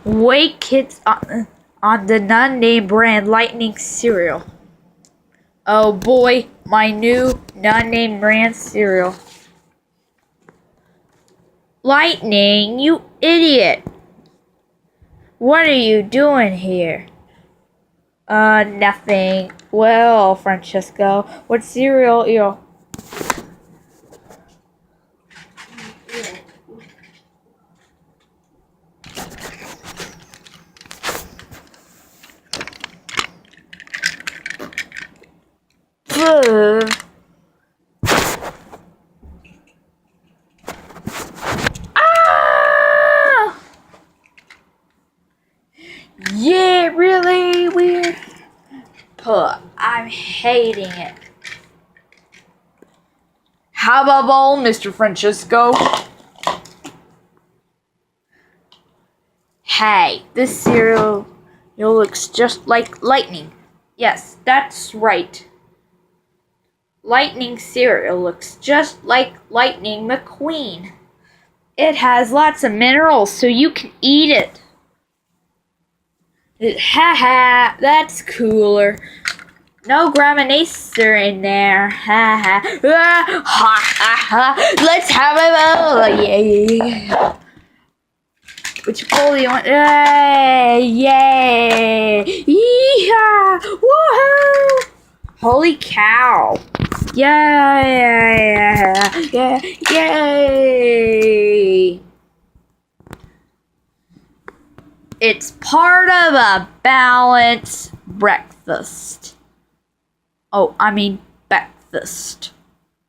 Wait, kids, on the non-name brand Lightning cereal. Oh boy, my new non-name brand cereal. Lightning, you idiot! What are you doing here? Nothing. Well, Francesco, what cereal you? Ah! Yeah, really weird. I'm hating it. How about bowl, Mr. Francesco? Hey, this cereal looks just like lightning. Yes, that's right. Lightning cereal looks just like Lightning McQueen. It has lots of minerals, so you can eat it. Ha, that's cooler. No graminacer in there. Ha ha. Let's have a bowl. Yeah. Which bowl do you want? Yay! Yeehaw! Woohoo! Holy cow! Yay! It's part of a balanced breakfast. Oh, I mean breakfast.